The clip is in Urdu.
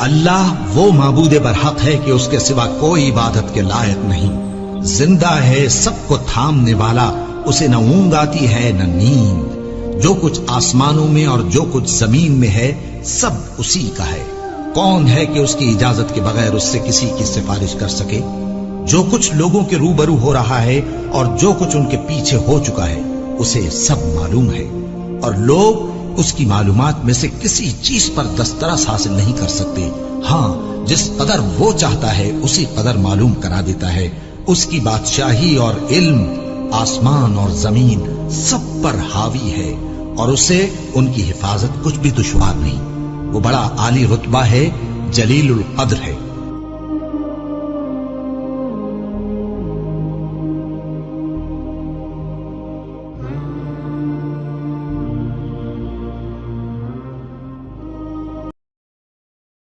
اللہ وہ معبود برحق ہے کہ اس کے سوا کوئی عبادت کے لائق نہیں، زندہ ہے، سب کو تھامنے والا، اسے نہ اونگ آتی ہے نہ نیند، جو کچھ آسمانوں میں اور جو کچھ زمین میں ہے سب اسی کا ہے۔ کون ہے کہ اس کی اجازت کے بغیر اس سے کسی کی سفارش کر سکے؟ جو کچھ لوگوں کے روبرو ہو رہا ہے اور جو کچھ ان کے پیچھے ہو چکا ہے اسے سب معلوم ہے، اور لوگ اس کی معلومات میں سے کسی چیز پر دسترس حاصل نہیں کر سکتے۔ ہاں، جس قدر وہ چاہتا ہے اسی قدر معلوم کرا دیتا ہے۔ اس کی بادشاہی اور علم آسمان اور زمین سب پر حاوی ہے، اور اسے ان کی حفاظت کچھ بھی دشوار نہیں۔ وہ بڑا عالی رتبہ ہے، جلیل القدر ہے۔